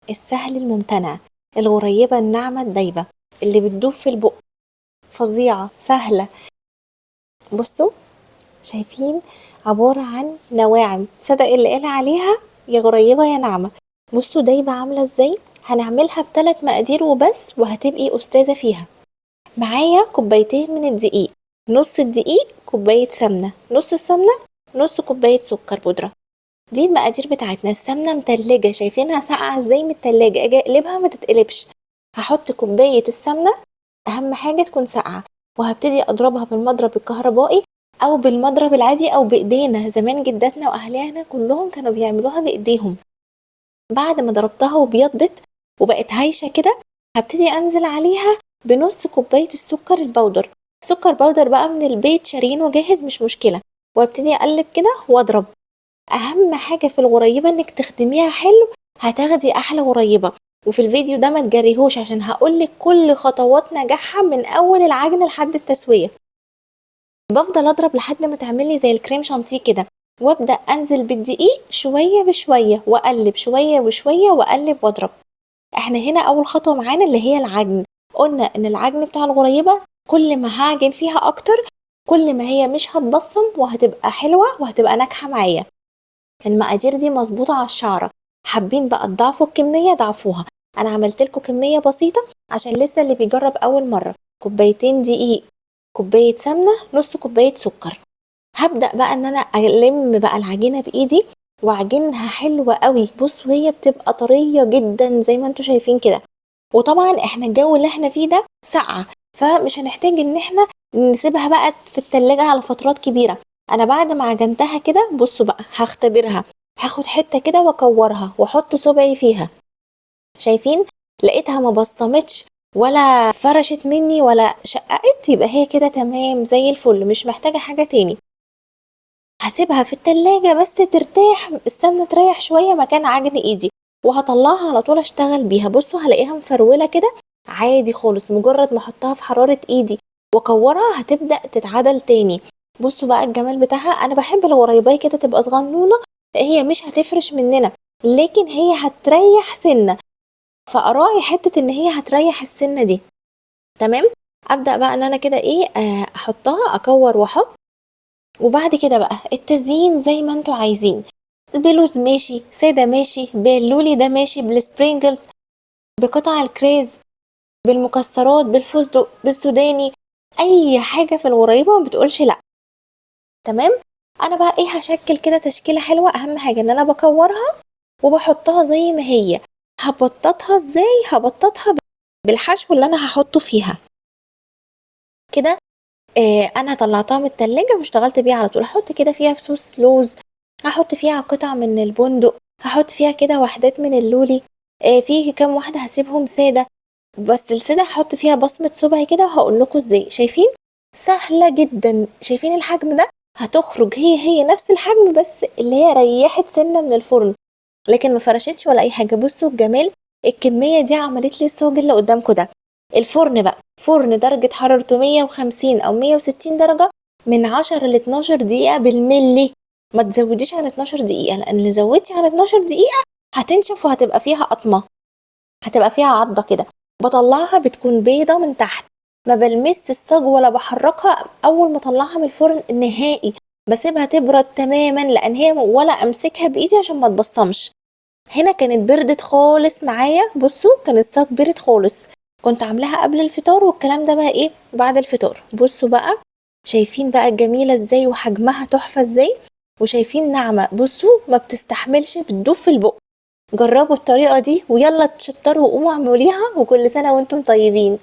السهل الممتنع، الغريبة الناعمة الدايبة اللي بتدوب في البق، فظيعة سهلة. بصوا شايفين، عبارة عن نواعم، صدق اللي قال عليها يا غريبة يا ناعمة. بصوا دايبة عاملة ازاي. هنعملها ب3 مقادير وبس وهتبقي أستاذة فيها. معايا كوبايتين من الدقيق، نص الدقيق كوباية سمنة، نص السمنة نص كوباية سكر بودرة. دي المقادير بتاعتنا. السمنة متلجة، شايفينها ساقعة ازاي متلجة، اجي اقلبها ما تتقلبش. هحط كوباية السمنة، اهم حاجة تكون ساقعة، وهبتدي اضربها بالمضرب الكهربائي او بالمضرب العادي او بايدينا. زمان جداتنا واهالينا كلهم كانوا بيعملوها بايديهم. بعد ما ضربتها وبيضت وبقت هايشة كده، هبتدي انزل عليها بنص كوباية السكر البودر. سكر بودر بقى من البيت شارينه جاهز مش مشكلة. وابتدي اقلب كده واضرب. اهم حاجة في الغريبة انك تخدميها حلو، هتاخدي احلى غريبة. وفي الفيديو ده ما تجريهوش عشان هقولك كل خطوات نجاحها من اول العجن لحد التسوية. بفضل اضرب لحد ما تعملي زي الكريم شانتيه كده، وابدا انزل بالدقيق شويه بشويه واقلب شويه بشويه واقلب واضرب. احنا هنا اول خطوه معانا اللي هي العجن. قلنا ان العجن بتاع الغريبه كل ما هعجن فيها اكتر كل ما هي مش هتبصم وهتبقى حلوه وهتبقى ناجحه معايا. المقادير دي مظبوطه على الشعره. حابين بقى تضاعفوا الكميه ضاعفوها. انا عملت لكم كميه بسيطه عشان لسه اللي بيجرب اول مره. كوبايتين دقيق، كوبايه سمنه، نص كوبايه سكر. هبدأ بقى ان انا الم بقى العجينة بايدي واعجنها حلوة قوي. بصوا هي بتبقى طرية جدا زي ما انتوا شايفين كده. وطبعا احنا الجو اللي احنا فيه ده ساقعة، فمش هنحتاج ان احنا نسيبها بقى في التلاجة على فترات كبيرة. انا بعد ما عجنتها كده بصوا بقى هختبرها. هاخد حتة كده واكورها واحط صبعي فيها. شايفين، لقيتها ما بصمتش ولا فرشت مني ولا شققت، يبقى هي كده تمام زي الفل، مش محتاجة حاجة تاني. هسيبها في التلاجة بس ترتاح، السمنة تريح شوية مكان عجن ايدي، وهطلعها على طول اشتغل بيها. بصوا هلاقيها مفرولة كده عادي خالص. مجرد ما احطها في حرارة ايدي واكورها هتبدأ تتعدل تاني. بصوا بقى الجمال بتاعها. انا بحب الغريباية كده تبقى صغنونة، هي مش هتفرش مننا لكن هي هتريح سنة، فاراعي حتة ان هي هتريح السنة دي. تمام. ابدأ بقى ان انا كده ايه، احطها اكور واحط. وبعد كده بقى التزيين زي ما انتوا عايزين. بلوز ماشي، سادة ماشي، باللولي ده ماشي، بالسبرينجلز، بقطع الكريز، بالمكسرات، بالفستق، بالسوداني. اي حاجة في الغريبة ما بتقولش لا. تمام. انا بقى ايه هشكل كده تشكيلة حلوة. اهم حاجة ان انا بكورها وبحطها زي ما هي. هبططها ازاي؟ هبططها بالحشو اللي انا هحطه فيها كده. انا طلعتها من التلاجة واشتغلت بيها على طول. هحط كده فيها فصوص لوز، هحط فيها قطع من البندق، هحط فيها كده وحدات من اللولي. فيه كام واحدة هسيبهم سادة، بس السادة هحط فيها بصمة صبعي كده وهقول لكم ازاي. شايفين سهلة جدا. شايفين الحجم ده؟ هتخرج هي نفس الحجم بس اللي هي ريحت سنة من الفرن لكن ما فرشتش ولا اي حاجة. بصوا الجمال. الكمية دي عملت لي الصاج اللي قدامكم ده. الفرن بقى فرن درجة حرارته 150 أو 160 درجة من 10 ل 12 دقيقة بالملي. ما تزوديش عن 12 دقيقة، لأن زودتي عن 12 دقيقة هتنشف وهتبقى فيها قطمة، هتبقى فيها عضة كده. بطلعها بتكون بيضة من تحت، ما بلمس الصاج ولا بحركها أول ما أطلعها من الفرن نهائي. بسيبها تبرد تماما لأن هي ولا أمسكها بإيدي عشان ما تبصمش. هنا كانت بردت خالص معايا. بصوا كان الصاج برد خالص. كنت عاملاها قبل الفطار والكلام ده بقى ايه بعد الفطار. بصوا بقى شايفين بقى الجميلة ازاي وحجمها تحفة ازاي، وشايفين ناعمة. بصوا ما بتستحملش، بتدوب في البق. جربوا الطريقة دي ويلا تشطروا وقوموا اعملوها، وكل سنة وانتم طيبين.